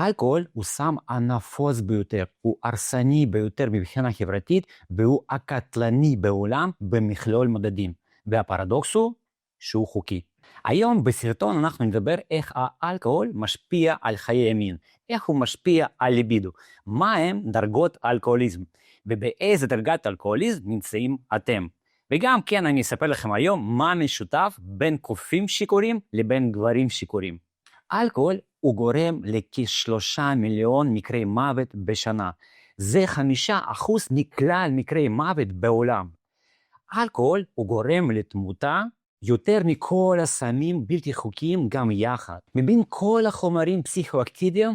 אלכוהול הוא סם הנפוץ ביותר, הוא הרסני ביותר מבחינה חברתית, והוא הקטלני בעולם במכלול מדדים. והפרדוקס הוא שהוא חוקי. היום בסרטון אנחנו נדבר איך האלכוהול משפיע על חיי המין, איך הוא משפיע על ליבידו, מהם דרגות אלכוהוליזם, ובאיזה דרגת אלכוהוליזם נמצאים אתם. וגם כן אני אספר לכם היום מה משותף בין קופים שיכורים לבין גברים שיכורים. אלכוהול הוא גורם לכ3 מיליון מקרי מוות בשנה. זה 5% מכלל מקרי מוות בעולם. אלכוהול הוא גורם לתמותה יותר מכל הסמים בלתי חוקיים גם יחד. מבין כל החומרים פסיכואקטיביים,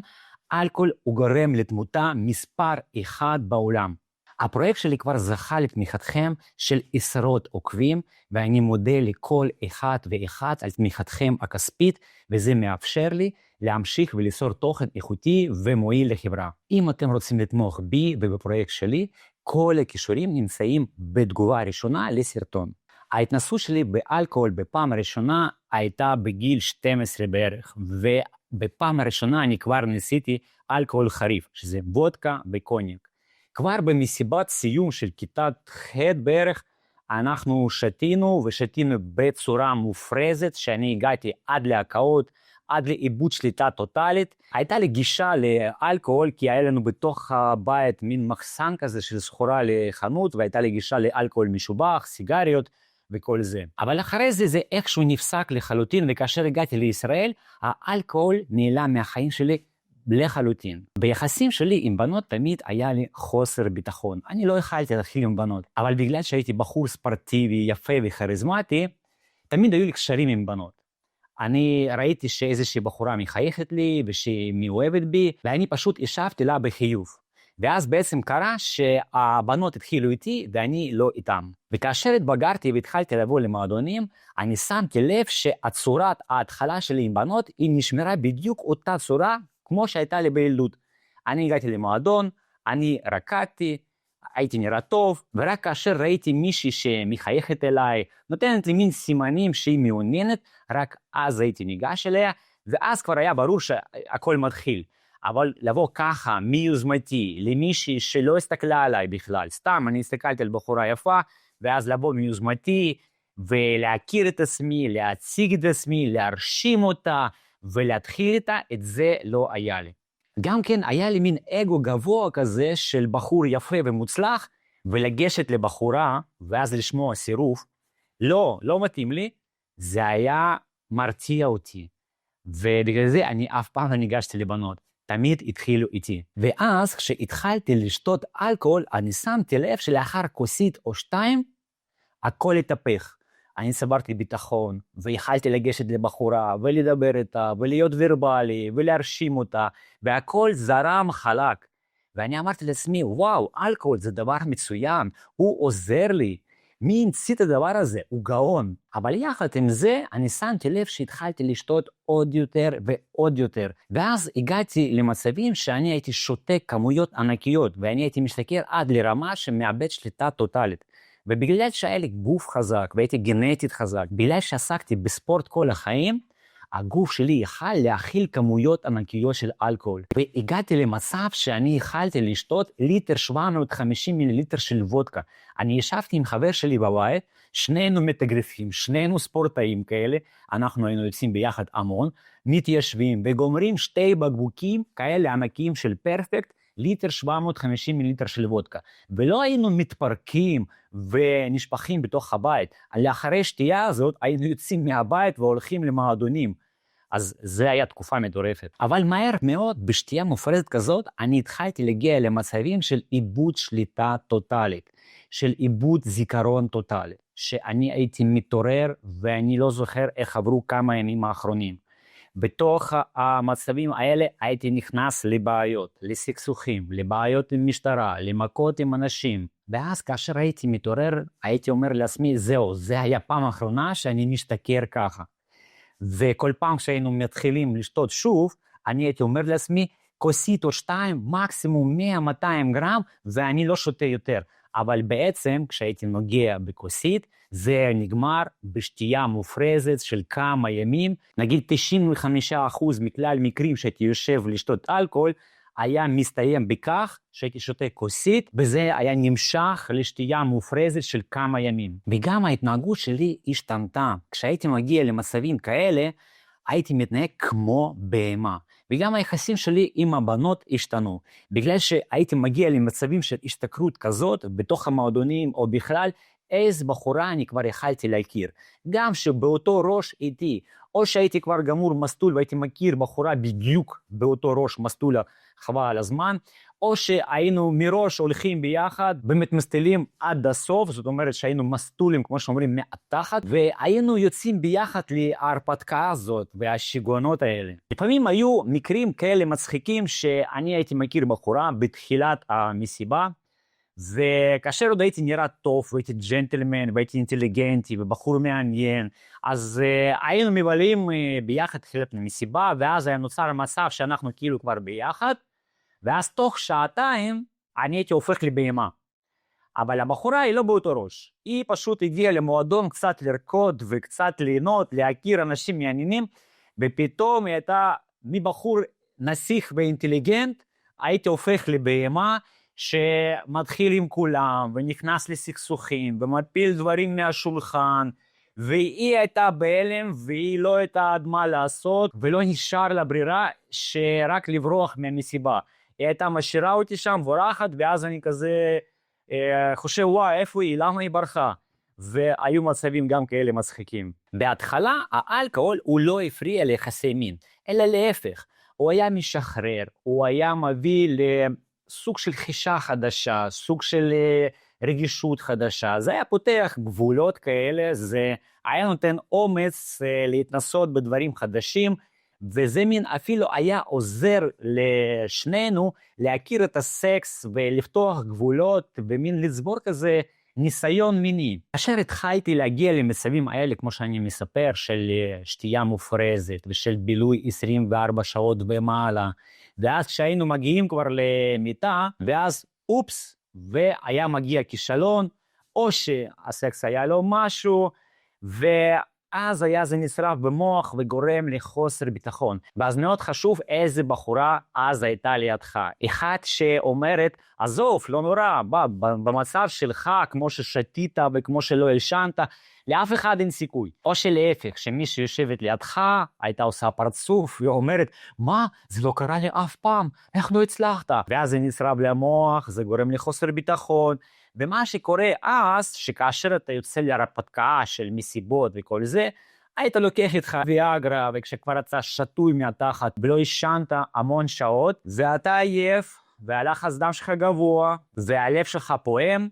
אלכוהול הוא גורם לתמותה מספר 1 בעולם. הפרויקט שלי כבר זכה לתמיכתכם של עשרות עוקבים, ואני מודה לכל אחד ואחד על תמיכתכם הכספית, וזה מאפשר לי להמשיך וליצור תוכן איכותי ומועיל לחברה. אם אתם רוצים לתמוך בי ובפרויקט שלי, כל הכישורים נמצאים בתגובה הראשונה לסרטון. ההתנסות שלי באלכוהול בפעם הראשונה הייתה בגיל 12 בערך, ובפעם הראשונה אני כבר ניסיתי אלכוהול חריף, שזה וודקה וקוניאק. כבר במסיבת סיום של כיתת ח' בערך, אנחנו שתינו בצורה מופרזת, שאני הגעתי עד להקאות, עד לאיבוד שליטה טוטלית. הייתה לי גישה לאלכוהול, כי היה לנו בתוך הבית מין מחסן כזה של סחורה לחנות, והייתה לי גישה לאלכוהול משובח, סיגריות וכל זה. אבל אחרי זה איכשהו נפסק לחלוטין, וכאשר הגעתי לישראל, האלכוהול נעלם מהחיים שלי לחלוטין. ביחסים שלי עם בנות תמיד היה לי חוסר ביטחון. אני לא יכלתי להתחיל עם בנות, אבל בגלל שהייתי בחור ספורטיבי, יפה וכריזמטי, תמיד היו לי קשרים עם בנות. אני ראיתי שאיזושהי בחורה מחייכת לי ושהיא מאוהבת בי, ואני פשוט השבתי לה בחיוב. ואז בעצם קרה שהבנות התחילו איתי ואני לא איתם. וכאשר התבגרתי והתחלתי לבוא למועדונים, אני שמתי לב שהצורת ההתחלה שלי עם בנות היא נשמרה בדיוק אותה צורה כמו שהייתה לי בילדות. אני הגעתי למועדון, אני רקדתי, הייתי נראה טוב, ורק כאשר ראיתי מישהי שמחייכת אליי, נותנת לי מין סימנים שהיא מעוניינת, רק אז הייתי ניגש אליה, ואז כבר היה ברור שהכל מתחיל. אבל לבוא ככה, מיוזמתי, למישהי שלא הסתכלה עליי בכלל, סתם אני הסתכלתי על בחורה יפה, ואז לבוא מיוזמתי, ולהכיר את עצמי, להציג את עצמי, להרשים אותה, ולהתחיל איתה, את זה לא היה לי. גם כן היה לי מין אגו גבוה כזה של בחור יפה ומוצלח, ולגשת לבחורה, ואז לשמוע סירוב, לא מתאים לי, זה היה מרתיע אותי. ובגלל זה אני אף פעם לא ניגשתי לבנות, תמיד התחילו איתי. ואז כשהתחלתי לשתות אלכוהול, אני שמתי לב שלאחר כוסית או 2, הכל התהפך. אני צברתי ביטחון, ויכלתי לגשת לבחורה, ולדבר איתה, ולהיות ורבלי, ולהרשים אותה, והכל זרם חלק. ואני אמרתי לעצמי, וואו, אלכוהול זה דבר מצוין, הוא עוזר לי. מי המציא את הדבר הזה? הוא גאון. אבל יחד עם זה, אני שמתי לב שהתחלתי לשתות עוד יותר ועוד יותר. ואז הגעתי למצבים שאני הייתי שותה כמויות ענקיות, ואני הייתי משתכר עד לרמה שמאבד שליטה טוטלית. ובגלל שהיה לי גוף חזק והייתי גנטית חזק, בגלל שעסקתי בספורט כל החיים, הגוף שלי יכל להכיל כמויות ענקיות של אלכוהול. והגעתי למצב שאני יכלתי לשתות 1.750 מיליליטר של וודקה. אני ישבתי עם חבר שלי בבית, שנינו מתאגרפים, שנינו ספורטאים כאלה, אנחנו היינו יוצאים ביחד המון, מתיישבים וגומרים 2 בקבוקים כאלה ענקיים של פרפקט, 1.750 מיליליטר של וודקה. ולא היינו מתפרקים ונשפכים בתוך הבית. לאחרי שתייה הזאת היינו יוצאים מהבית והולכים למועדונים. אז זה היה תקופה מטורפת. אבל מהר מאוד בשתייה מופרזת כזאת, אני התחלתי להגיע למצבים של איבוד שליטה טוטלית, של איבוד זיכרון טוטלי, שאני הייתי מתעורר ואני לא זוכר איך עברו כמה ימים האחרונים. בתוך המצבים האלה הייתי נכנס לבעיות, לסכסוכים, לבעיות עם משטרה, למכות עם אנשים. ואז כאשר הייתי מתעורר, הייתי אומר לעצמי, זהו, זה היה פעם האחרונה שאני משתכר ככה. וכל פעם שהיינו מתחילים לשתות שוב, אני הייתי אומר לעצמי, כוסית או 2, מקסימום 100-200 גרם, ואני לא שותה יותר. אבל בעצם כשהייתי נוגע בכוסית, זה נגמר בשתייה מופרזת של כמה ימים. נגיד 95% מכלל מקרים שהייתי יושב לשתות אלכוהול, היה מסתיים בכך שהייתי שותה כוסית, וזה היה נמשך לשתייה מופרזת של כמה ימים. וגם ההתנהגות שלי השתנתה. כשהייתי מגיע למצבים כאלה, הייתי מתנהג כמו בהמה. וגם היחסים שלי עם הבנות השתנו. בגלל שהייתי מגיע למצבים של השתכרות כזאת, בתוך המועדונים או בכלל, איזו בחורה אני כבר יכלתי להכיר. גם שבאותו ראש איתי, או שהייתי כבר גמור מסלול והייתי מכיר בחורה בדיוק באותו ראש מסלול חבל על הזמן, או שהיינו מראש הולכים ביחד ומתמסטלים עד הסוף, זאת אומרת שהיינו מסטולים, כמו שאומרים, מהתחת, והיינו יוצאים ביחד להרפתקה הזאת והשיגעונות האלה. לפעמים היו מקרים כאלה מצחיקים שאני הייתי מכיר בחורה בתחילת המסיבה, וכאשר עוד הייתי נראה טוב, והייתי ג'נטלמן, והייתי אינטליגנטי, ובחור מעניין, אז היינו מבלים ביחד חלק ממסיבה, ואז היה נוצר מצב שאנחנו כאילו כבר ביחד, ואז תוך שעתיים אני הייתי הופך לבהמה. אבל הבחורה היא לא באותו ראש. היא פשוט הגיעה למועדון קצת לרקוד וקצת ליהנות, להכיר אנשים מעניינים, ופתאום היא הייתה מבחור נסיך ואינטליגנט, הייתי הופך לבהמה, שמתחיל עם כולם ונכנס לסכסוכים ומפיל דברים מהשולחן, והיא הייתה בהלם והיא לא הייתה עד מה לעשות, ולא נשאר לה ברירה שרק לברוח מהמסיבה. היא הייתה משאירה אותי שם בורחת, ואז אני כזה חושב וואי איפה היא, למה היא ברחה? והיו מצבים גם כאלה מצחיקים. בהתחלה האלכוהול הוא לא הפריע ליחסי מין, אלא להפך, הוא היה משחרר, הוא היה מביא סוג של חישה חדשה, סוג של רגישות חדשה, זה היה פותח גבולות כאלה, זה היה נותן אומץ להתנסות בדברים חדשים, וזה מין אפילו היה עוזר לשנינו להכיר את הסקס ולפתוח גבולות ומין לצבור כזה ניסיון מיני. כאשר התחלתי להגיע למצבים האלה, כמו שאני מספר, של שתייה מופרזת ושל בילוי 24 שעות ומעלה, ואז כשהיינו מגיעים כבר למיטה, ואז אופס, והיה מגיע כישלון, או שהסקס היה לו משהו, ואז היה זה נשרף במוח וגורם לחוסר ביטחון. ואז מאוד חשוב איזה בחורה אז הייתה לידך. אחד שאומרת, עזוב, לא נורא, במצב שלך, כמו ששתית וכמו שלא הלשנת, לאף אחד אין סיכוי. או שלהפך, שמי שיושבת לידך הייתה עושה פרצוף ואומרת, מה? זה לא קרה לי אף פעם, איך לא הצלחת? ואז זה נשרף למוח, זה גורם לחוסר ביטחון. ומה שקורה אז, שכאשר אתה יוצא להרפתקה של מסיבות וכל זה, היית לוקח איתך ויאגרה, וכשכבר אתה שטוי מהתחת ולא ישנת המון שעות, ואתה עייף, והלחץ דם שלך גבוה, והלב שלך פועם,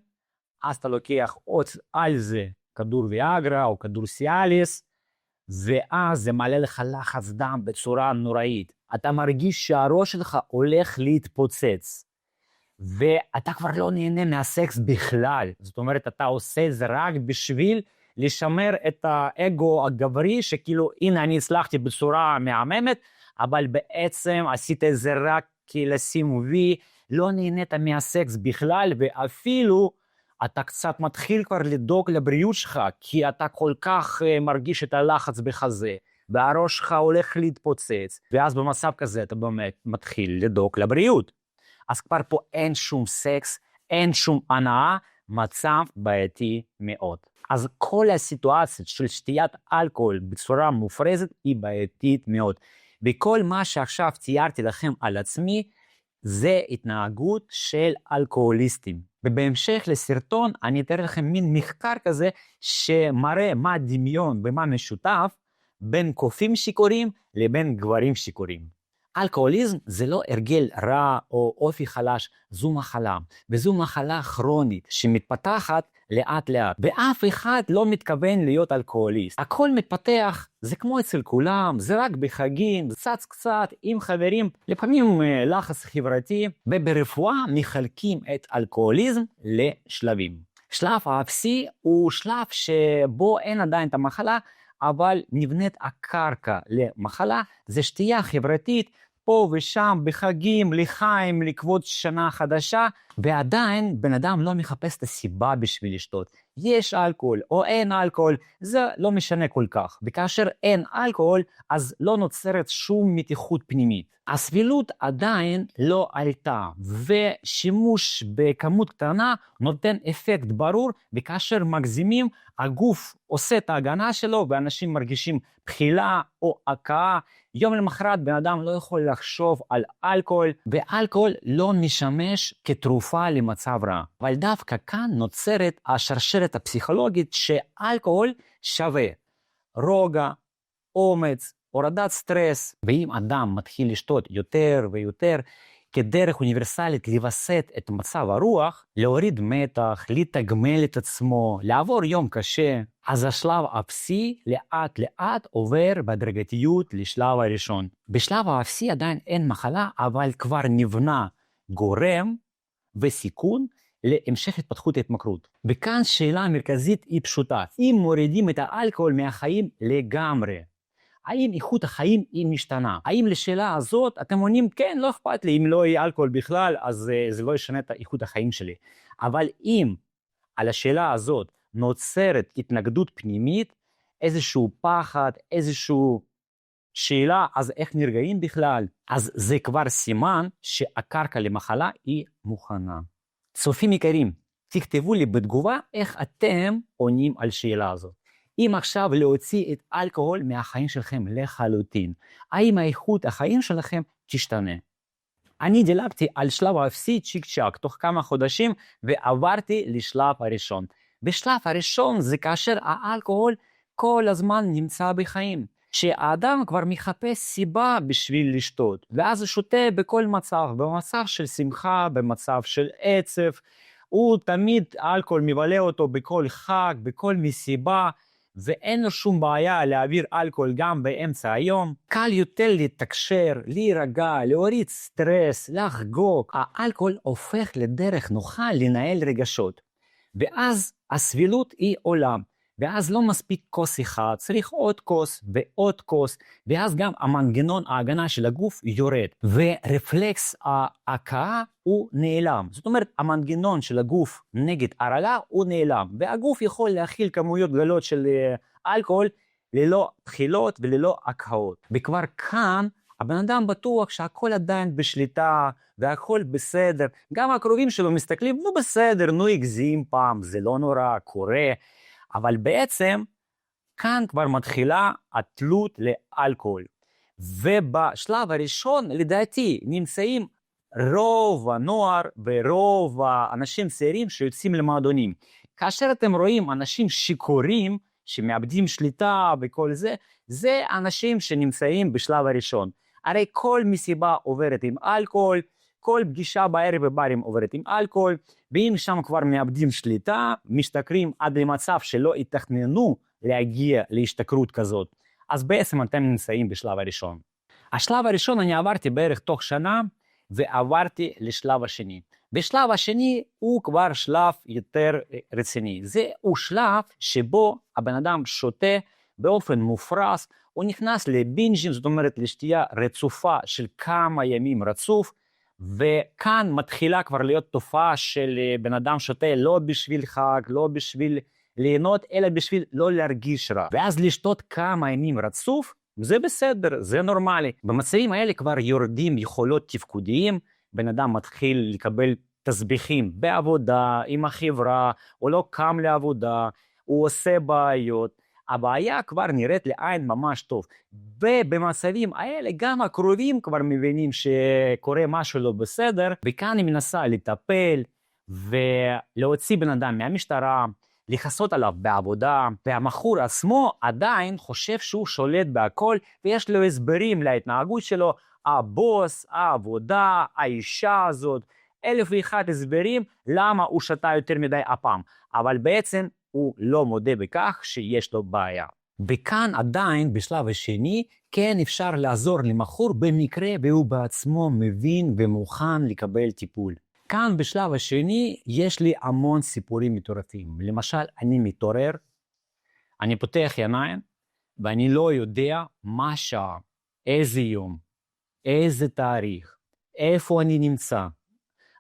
אז אתה לוקח עוד על זה כדור ויאגרה או כדור סיאליס, ואז זה מעלה לך לחץ דם בצורה נוראית. אתה מרגיש שהראש שלך הולך להתפוצץ, ואתה כבר לא נהנה מהסקס בכלל. זאת אומרת, אתה עושה את זה רק בשביל לשמר את האגו הגברי, שכאילו, הנה אני הצלחתי בצורה מהממת, אבל בעצם עשית את זה רק כי לשים וי, לא נהנית מהסקס בכלל, ואפילו אתה קצת מתחיל כבר לדאוג לבריאות שלך, כי אתה כל כך מרגיש את הלחץ בחזה, והראש שלך הולך להתפוצץ, ואז במצב כזה אתה באמת מתחיל לדאוג לבריאות. אז כבר פה אין שום סקס, אין שום הנאה, מצב בעייתי מאוד. אז כל הסיטואציה של שתיית אלכוהול בצורה מופרזת היא בעייתית מאוד. וכל מה שעכשיו תיארתי לכם על עצמי, זה התנהגות של אלכוהוליסטים. ובהמשך לסרטון אני אתאר לכם מין מחקר כזה, שמראה מה דמיון ומה משותף בין קופים שיכורים לבין גברים שיכורים. אלכוהוליזם זה לא הרגל רע או אופי חלש, זו מחלה, וזו מחלה כרונית שמתפתחת לאט לאט, ואף אחד לא מתכוון להיות אלכוהוליסט. הכל מתפתח, זה כמו אצל כולם, זה רק בחגים, קצת קצת עם חברים, לפעמים לחץ חברתי, וברפואה מחלקים את אלכוהוליזם לשלבים. שלב האפסי הוא שלב שבו אין עדיין את המחלה, אבל נבנית הקרקע למחלה, זה שתייה חברתית, פה ושם, בחגים, לחיים, לכבוד שנה חדשה, ועדיין בן אדם לא מחפש את הסיבה בשביל לשתות. יש אלכוהול או אין אלכוהול, זה לא משנה כל כך. וכאשר אין אלכוהול, אז לא נוצרת שום מתיחות פנימית. הסבילות עדיין לא עלתה, ושימוש בכמות קטנה נותן אפקט ברור, וכאשר מגזימים, הגוף עושה את ההגנה שלו, ואנשים מרגישים בחילה או הקאה. יום למחרת בן אדם לא יכול לחשוב על אלכוהול, ואלכוהול לא משמש כתרופה למצב רע. אבל דווקא כאן נוצרת השרשרת הפסיכולוגית שאלכוהול שווה רוגע, אומץ, הורדת סטרס. ואם אדם מתחיל לשתות יותר ויותר, כדרך אוניברסלית לווסת את מצב הרוח, להוריד מתח, לתגמל את עצמו, לעבור יום קשה, אז השלב האפסי לאט לאט עובר בהדרגתיות לשלב הראשון. בשלב האפסי עדיין אין מחלה, אבל כבר נבנה גורם וסיכון להמשך התפתחות ההתמכרות. וכאן שאלה המרכזית היא פשוטה. אם מורידים את האלכוהול מהחיים לגמרי, האם איכות החיים היא משתנה? האם לשאלה הזאת אתם עונים, כן, לא אכפת לי, אם לא יהיה אלכוהול בכלל, אז זה לא ישנה את איכות החיים שלי. אבל אם על השאלה הזאת נוצרת התנגדות פנימית, איזשהו פחד, איזשהו שאלה, אז איך נרגעים בכלל? אז זה כבר סימן שהקרקע למחלה היא מוכנה. צופים יקרים, תכתבו לי בתגובה איך אתם עונים על שאלה הזאת. אם עכשיו להוציא את אלכוהול מהחיים שלכם לחלוטין, האם האיכות החיים שלכם תשתנה? אני דילגתי על שלב האפסי צ'יק צ'אק תוך כמה חודשים ועברתי לשלב הראשון. בשלב הראשון זה כאשר האלכוהול כל הזמן נמצא בחיים. שהאדם כבר מחפש סיבה בשביל לשתות, ואז הוא שותה בכל מצב, במצב של שמחה, במצב של עצב, הוא תמיד אלכוהול מבלה אותו בכל חג, בכל מסיבה, ואין לו שום בעיה להעביר אלכוהול גם באמצע היום. קל יותר לתקשר, להירגע, להוריד סטרס, לחגוג. האלכוהול הופך לדרך נוחה לנהל רגשות. ואז הסבילות היא עולם. ואז לא מספיק כוס אחד, צריך עוד כוס ועוד כוס, ואז גם המנגנון ההגנה של הגוף יורד, ורפלקס ההקאה הוא נעלם. זאת אומרת, המנגנון של הגוף נגד הרעלה הוא נעלם, והגוף יכול להכיל כמויות גדולות של אלכוהול ללא בחילות וללא הקאות. וכבר כאן הבן אדם בטוח שהכל עדיין בשליטה, והכל בסדר. גם הקרובים שלו מסתכלים, נו בסדר, נו הגזים פעם, זה לא נורא, קורה. אבל בעצם כאן כבר מתחילה התלות לאלכוהול. ובשלב הראשון, לדעתי, נמצאים רוב הנוער ורוב האנשים צעירים שיוצאים למועדונים. כאשר אתם רואים אנשים שיכורים שמאבדים שליטה וכל זה, זה אנשים שנמצאים בשלב הראשון. הרי כל מסיבה עוברת עם אלכוהול, כל פגישה בערב בברים עוברת עם אלכוהול, ואם שם כבר מאבדים שליטה, משתכרים עד למצב שלא יתכננו להגיע להשתכרות כזאת, אז בעצם אתם נמצאים בשלב הראשון. השלב הראשון אני עברתי בערך תוך שנה, ועברתי לשלב השני. בשלב השני הוא כבר שלב יותר רציני. זהו שלב שבו הבן אדם שותה באופן מופרס, הוא נכנס לבינג'ים, זאת אומרת לשתייה רצופה של כמה ימים רצוף, וכאן מתחילה כבר להיות תופעה של בן אדם שותה לא בשביל חג, לא בשביל ליהנות, אלא בשביל לא להרגיש רע. ואז לשתות כמה ימים רצוף, זה בסדר, זה נורמלי. במצבים האלה כבר יורדים יכולות תפקודיים, בן אדם מתחיל לקבל תסביכים בעבודה, עם החברה, הוא לא קם לעבודה, הוא עושה בעיות. הבעיה כבר נראית לעין ממש טוב. ובמצבים האלה גם הקרובים כבר מבינים שקורה משהו לא בסדר, וכאן היא מנסה לטפל ולהוציא בן אדם מהמשטרה, לחסות עליו בעבודה, והמכור עצמו עדיין חושב שהוא שולט בהכל, ויש לו הסברים להתנהגות שלו, הבוס, העבודה, האישה הזאת, 1001 הסברים למה הוא שתה יותר מדי הפעם, אבל בעצם הוא לא מודה בכך שיש לו בעיה. וכאן עדיין בשלב השני כן אפשר לעזור למכור במקרה והוא בעצמו מבין ומוכן לקבל טיפול. כאן בשלב השני יש לי המון סיפורים מטורפים. למשל, אני מתעורר, אני פותח עיניים, ואני לא יודע מה שעה, איזה יום, איזה תאריך, איפה אני נמצא.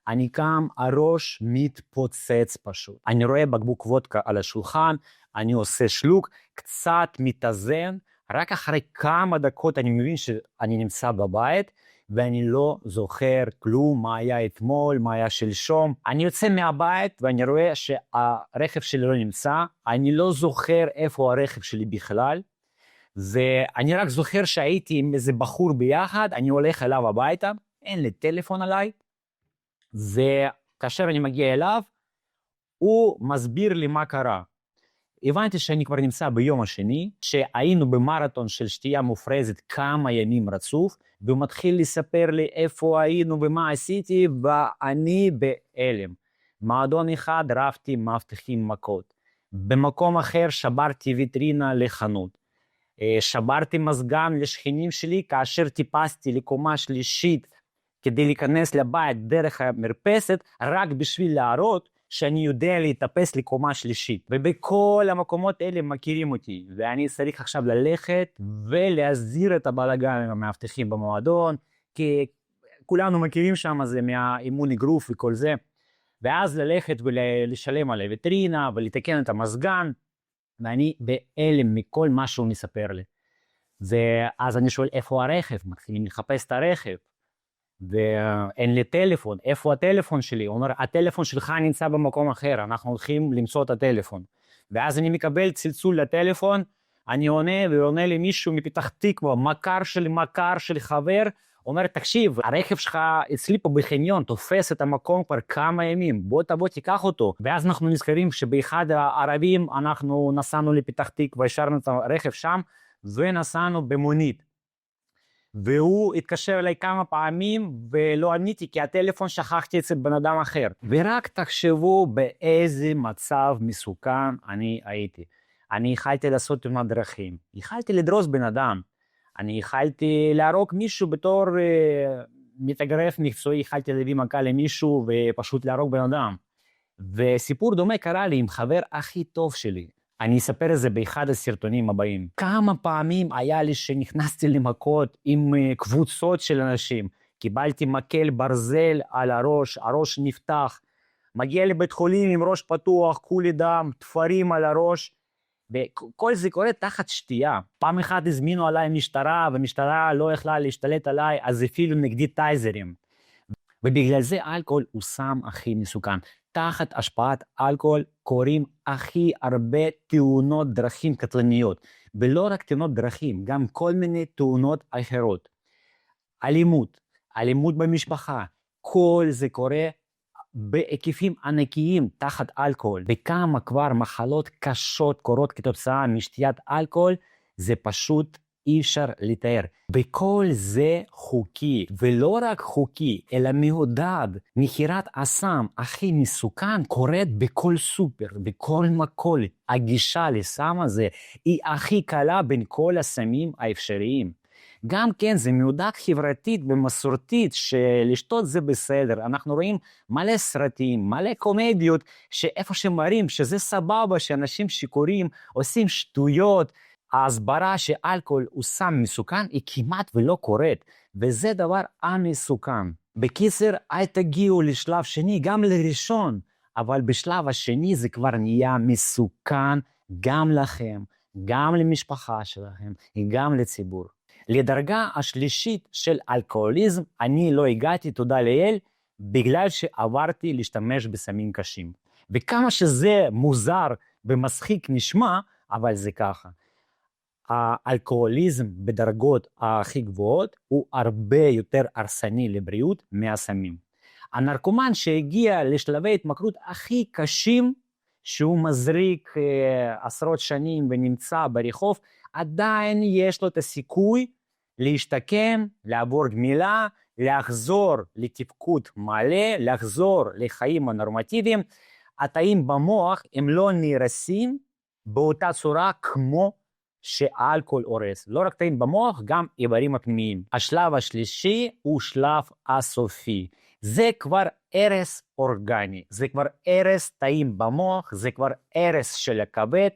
אני קם, הראש מתפוצץ פשוט. אני רואה בקבוק וודקה על השולחן, אני עושה שלוק, קצת מתאזן, רק אחרי כמה דקות אני מבין שאני נמצא בבית, ואני לא זוכר כלום, מה היה אתמול, מה היה שלשום. אני יוצא מהבית ואני רואה שהרכב שלי לא נמצא, אני לא זוכר איפה הרכב שלי בכלל, ואני רק זוכר שהייתי עם איזה בחור ביחד, אני הולך אליו הביתה, אין לי טלפון עליי, וכאשר אני מגיע אליו, הוא מסביר לי מה קרה. הבנתי שאני כבר נמצא ביום השני, שהיינו במרתון של שתייה מופרזת כמה ימים רצוף, והוא מתחיל לספר לי איפה היינו ומה עשיתי, ואני בהלם. מועדון אחד רבתי מאבטחים מכות. במקום אחר שברתי ויטרינה לחנות. שברתי מזגן לשכנים שלי כאשר טיפסתי לקומה שלישית כדי להיכנס לבית דרך המרפסת, רק בשביל להראות שאני יודע להתאפס לקומה שלישית. ובכל המקומות האלה מכירים אותי, ואני צריך עכשיו ללכת ולהסדיר את הבלגן עם המאבטחים במועדון, כי כולנו מכירים שם, זה מהאימון אגרוף וכל זה, ואז ללכת ולשלם על הוויטרינה ולתקן את המזגן, ואני בהלם מכל מה שהוא מספר לי. ואז אני שואל איפה הרכב, מתחילים לחפש את הרכב, ואין לי טלפון, איפה הטלפון שלי? הוא אומר, הטלפון שלך נמצא במקום אחר, אנחנו הולכים למצוא את הטלפון. ואז אני מקבל צלצול לטלפון, אני עונה, ועונה לי מישהו מפתח תקווה, מכר של חבר, אומר, תקשיב, הרכב שלך אצלי פה בחניון, תופס את המקום כבר כמה ימים, בוא תיקח אותו. ואז אנחנו נזכרים שבאחד הערבים אנחנו נסענו לפתח תקווה, השארנו את הרכב שם, ונסענו במונית. והוא התקשר אליי כמה פעמים ולא עניתי כי הטלפון שכחתי אצל בן אדם אחר. ורק תחשבו באיזה מצב מסוכן אני הייתי. אני יכלתי לעשות תאונת דרכים, יכלתי לדרוס בן אדם, אני יכלתי להרוג מישהו בתור מתאגרף מקצועי, יכלתי להביא מכה למישהו ופשוט להרוג בן אדם. וסיפור דומה קרה לי עם חבר הכי טוב שלי. אני אספר את זה באחד הסרטונים הבאים. כמה פעמים היה לי שנכנסתי למכות עם קבוצות של אנשים. קיבלתי מקל ברזל על הראש נפתח. מגיע לבית חולים עם ראש פתוח, כולי דם, תפרים על הראש. וכל זה קורה תחת שתייה. פעם אחת הזמינו עליי משטרה, והמשטרה לא יכלה להשתלט עליי, אז אפילו נגדי טייזרים. ובגלל זה אלכוהול הוא סם הכי מסוכן. תחת השפעת אלכוהול קורים הכי הרבה תאונות דרכים קטלניות, ולא רק תאונות דרכים, גם כל מיני תאונות אחרות. אלימות במשפחה, כל זה קורה בהיקפים ענקיים תחת אלכוהול, וכמה כבר מחלות קשות קורות כתוצאה משתיית אלכוהול, זה פשוט אי אפשר לתאר. וכל זה חוקי, ולא רק חוקי, אלא מעודד. מכירת הסם הכי מסוכן קורית בכל סופר, בכל מכולת. הגישה לסם הזה היא הכי קלה בין כל הסמים האפשריים. גם כן זה מעודד חברתית ומסורתית שלשתות זה בסדר. אנחנו רואים מלא סרטים, מלא קומדיות, שאיפה שמראים שזה סבבה, שאנשים שיכורים עושים שטויות, ההסברה שאלכוהול הוא סם מסוכן היא כמעט ולא קורית, וזה דבר המסוכן. בקיצר, אל תגיעו לשלב שני, גם לראשון, אבל בשלב השני זה כבר נהיה מסוכן גם לכם, גם למשפחה שלכם, גם לציבור. לדרגה השלישית של אלכוהוליזם אני לא הגעתי, תודה לאל, בגלל שעברתי להשתמש בסמים קשים. וכמה שזה מוזר ומצחיק נשמע, אבל זה ככה. האלכוהוליזם בדרגות הכי גבוהות הוא הרבה יותר הרסני לבריאות מהסמים. הנרקומן שהגיע לשלבי התמכרות הכי קשים, שהוא מזריק עשרות שנים ונמצא ברחוב, עדיין יש לו את הסיכוי להשתקם, לעבור גמילה, לחזור לתפקוד מלא, לחזור לחיים הנורמטיביים. התאים במוח הם לא נהרסים באותה צורה כמו שאלכוהול הורס. לא רק תאים במוח, גם איברים הפנימיים. השלב השלישי הוא שלב הסופי. זה כבר הרס אורגני, זה כבר הרס תאים במוח, זה כבר הרס של הכבד,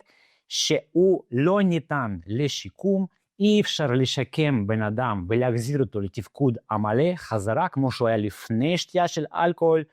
שהוא לא ניתן לשיקום, אי אפשר לשקם בן אדם ולהחזיר אותו לתפקוד המלא חזרה כמו שהוא היה לפני שתייה של אלכוהול.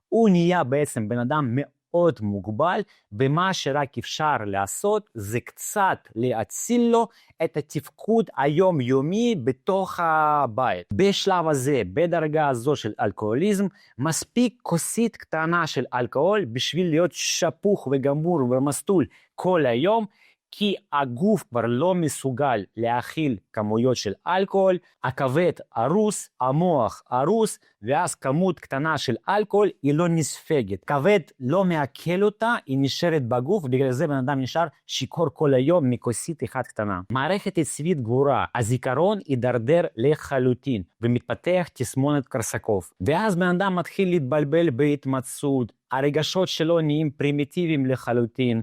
הוא נהיה בעצם בן אדם מאוד מוגבל, ומה שרק אפשר לעשות זה קצת להציל לו את התפקוד היומיומי בתוך הבית. בשלב הזה, בדרגה הזו של אלכוהוליזם, מספיק כוסית קטנה של אלכוהול בשביל להיות שפוך וגמור ומסטול כל היום, כי הגוף כבר לא מסוגל להכיל כמויות של אלכוהול, הכבד הרוס, המוח הרוס, ואז כמות קטנה של אלכוהול היא לא נספגת. כבד לא מעכל אותה, היא נשארת בגוף, בגלל זה בן אדם נשאר שיכור כל היום מכוסית אחת קטנה. מערכת עצבית גבורה, הזיכרון יידרדר לחלוטין, ומתפתח תסמונת קרסקוב. ואז בן אדם מתחיל להתבלבל בהתמצאות, הרגשות שלו נהיים פרימיטיביים לחלוטין,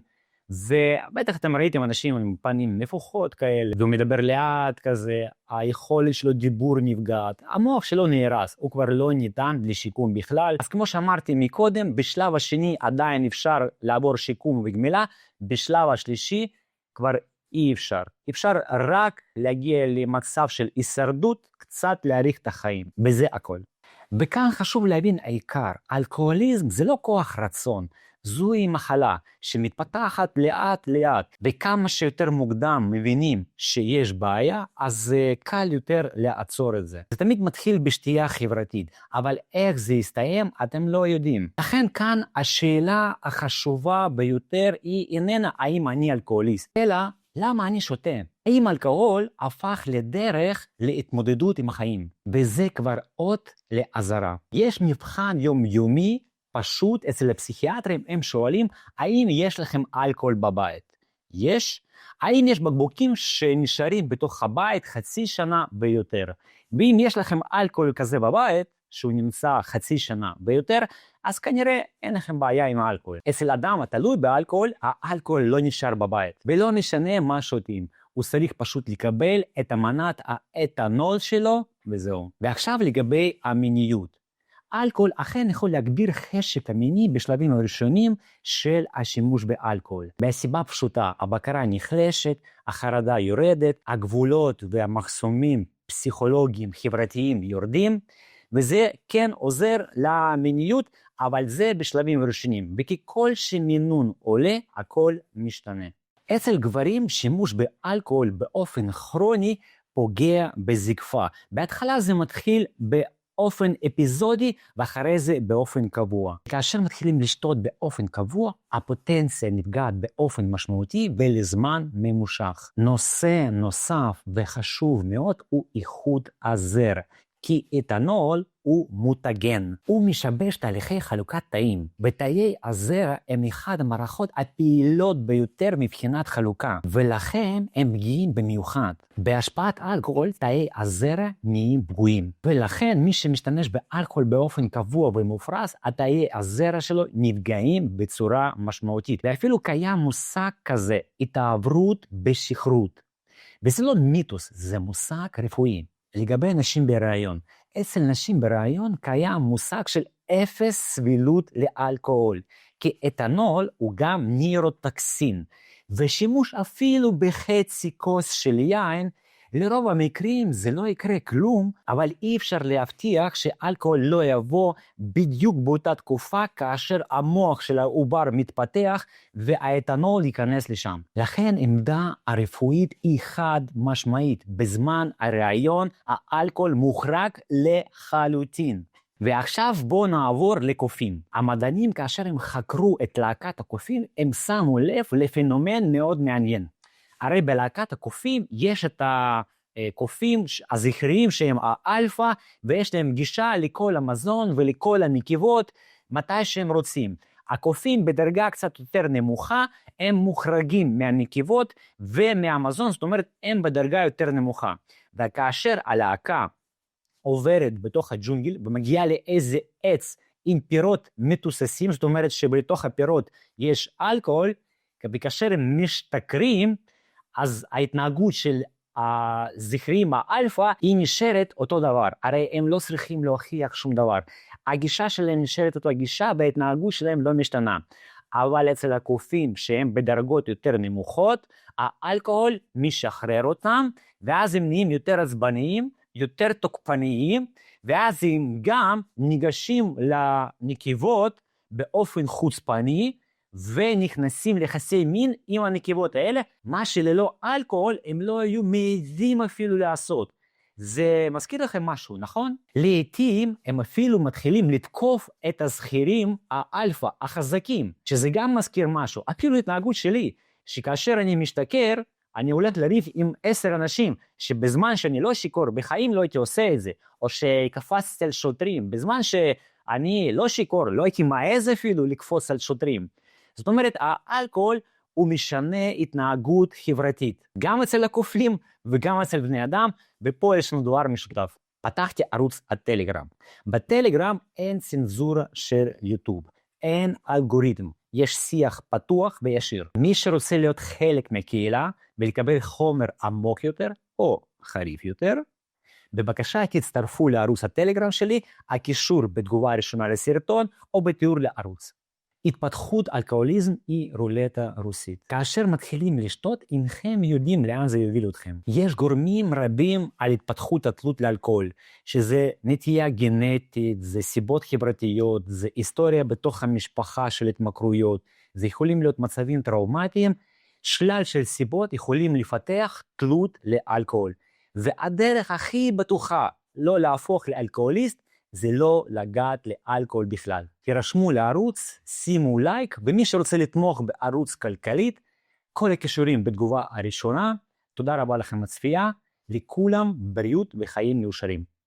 ובטח אתם ראיתם אנשים עם פנים נפוחות כאלה, והוא מדבר לאט כזה, היכולת שלו דיבור נפגעת, המוח שלו נהרס, הוא כבר לא ניתן לשיקום בכלל. אז כמו שאמרתי מקודם, בשלב השני עדיין אפשר לעבור שיקום וגמילה, בשלב השלישי כבר אי אפשר. אפשר רק להגיע למצב של הישרדות, קצת להאריך את החיים, בזה הכל. וכאן חשוב להבין העיקר, אלכוהוליזם זה לא כוח רצון, זוהי מחלה שמתפתחת לאט לאט, וכמה שיותר מוקדם מבינים שיש בעיה, אז קל יותר לעצור את זה. זה תמיד מתחיל בשתייה חברתית, אבל איך זה יסתיים אתם לא יודעים. לכן כאן השאלה החשובה ביותר היא איננה האם אני אלכוהוליסט, אלא למה אני שותה? האם אלכוהול הפך לדרך להתמודדות עם החיים? וזה כבר אות לאזהרה. יש מבחן יומיומי פשוט אצל הפסיכיאטרים, הם שואלים האם יש לכם אלכוהול בבית? יש. האם יש בקבוקים שנשארים בתוך הבית חצי שנה ויותר? ואם יש לכם אלכוהול כזה בבית, שהוא נמצא חצי שנה ויותר, אז כנראה אין לכם בעיה עם האלכוהול. אצל אדם התלוי באלכוהול, האלכוהול לא נשאר בבית. ולא משנה מה שותים. הוא צריך פשוט לקבל את המנת האתנול שלו, וזהו. ועכשיו לגבי המיניות. אלכוהול אכן יכול להגביר חשק המיני בשלבים הראשונים של השימוש באלכוהול. מהסיבה פשוטה, הבקרה נחלשת, החרדה יורדת, הגבולות והמחסומים פסיכולוגיים חברתיים יורדים, וזה כן עוזר למיניות, אבל זה בשלבים ראשונים, וככל שמינון עולה, הכל משתנה. אצל גברים שימוש באלכוהול באופן כרוני פוגע בזקפה. בהתחלה זה מתחיל באופן אפיזודי, ואחרי זה באופן קבוע. כאשר מתחילים לשתות באופן קבוע, הפוטנציה נפגעת באופן משמעותי ולזמן ממושך. נושא נוסף וחשוב מאוד הוא איכות הזרע. כי אתנול הוא מותגן, הוא משבש תהליכי חלוקת תאים, ותאי הזרע הם אחד המערכות הפעילות ביותר מבחינת חלוקה, ולכן הם פגיעים במיוחד. בהשפעת אלכוהול תאי הזרע נהיים פגועים, ולכן מי שמשתמש באלכוהול באופן קבוע ומופרז, התאי הזרע שלו נפגעים בצורה משמעותית. ואפילו קיים מושג כזה, התעוורות בשכרות. וזה לא מיתוס, זה מושג רפואי. לגבי נשים בהיריון, אצל נשים בהיריון קיים מושג של אפס סבילות לאלכוהול, כי אתנול הוא גם נירוטוקסין, ושימוש אפילו בחצי כוס של יין, לרוב המקרים זה לא יקרה כלום, אבל אי אפשר להבטיח שאלכוהול לא יבוא בדיוק באותה תקופה כאשר המוח של העובר מתפתח והאתנול ייכנס לשם. לכן עמדה הרפואית היא חד משמעית, בזמן הריאיון האלכוהול מוחרג לחלוטין. ועכשיו בואו נעבור לקופים. המדענים כאשר הם חקרו את להקת הקופים, הם שמו לב לפנומן מאוד מעניין. הרי בלהקת הקופים יש את הקופים הזכריים שהם האלפא, ויש להם גישה לכל המזון ולכל הנקבות מתי שהם רוצים. הקופים בדרגה קצת יותר נמוכה הם מוחרגים מהנקבות ומהמזון, זאת אומרת הם בדרגה יותר נמוכה. וכאשר הלהקה עוברת בתוך הג'ונגל ומגיעה לאיזה עץ עם פירות מתוססים, זאת אומרת שבתוך הפירות יש אלכוהול, וכאשר הם משתכרים, אז ההתנהגות של הזכרים האלפא היא נשארת אותו דבר. הרי הם לא צריכים להוכיח שום דבר. הגישה שלהם נשארת אותו הגישה, וההתנהגות שלהם לא משתנה. אבל אצל הקופים שהם בדרגות יותר נמוכות, האלכוהול משחרר אותם, ואז הם נהיים יותר עצבניים, יותר תוקפניים, ואז הם גם ניגשים לנקבות באופן חוצפני, ונכנסים ליחסי מין עם הנקבות האלה, מה שללא אלכוהול הם לא היו מעזים אפילו לעשות. זה מזכיר לכם משהו, נכון? לעתים הם אפילו מתחילים לתקוף את הזכירים האלפא, החזקים, שזה גם מזכיר משהו, אפילו התנהגות שלי, שכאשר אני משתכר, אני הולך לריב עם 10 אנשים, שבזמן שאני לא שיכור, בחיים לא הייתי עושה את זה, או שקפצתי על שוטרים, בזמן שאני לא שיכור, לא הייתי מעז אפילו לקפוץ על שוטרים. זאת אומרת, האלכוהול הוא משנה התנהגות חברתית, גם אצל הקופים וגם אצל בני אדם, ופה יש לנו דבר משותף. פתחתי ערוץ הטלגרם. בטלגרם אין צנזורה של יוטיוב, אין אלגוריתם, יש שיח פתוח וישיר. מי שרוצה להיות חלק מהקהילה ולקבל חומר עמוק יותר או חריף יותר, בבקשה תצטרפו לערוץ הטלגרם שלי, הקישור בתגובה הראשונה לסרטון או בתיאור לערוץ. התפתחות אלכוהוליזם היא רולטה רוסית. כאשר מתחילים לשתות, אינכם יודעים לאן זה יוביל אתכם. יש גורמים רבים על התפתחות התלות לאלכוהול, שזה נטייה גנטית, זה סיבות חברתיות, זה היסטוריה בתוך המשפחה של התמכרויות, זה יכולים להיות מצבים טראומטיים, שלל של סיבות יכולים לפתח תלות לאלכוהול. והדרך הכי בטוחה לא להפוך לאלכוהוליסט, זה לא לגעת לאלכוהול בכלל. תירשמו לערוץ, שימו לייק, ומי שרוצה לתמוך בערוץ כלכלית, כל הקישורים בתגובה הראשונה. תודה רבה לכם הצפייה, לכולם בריאות וחיים מאושרים.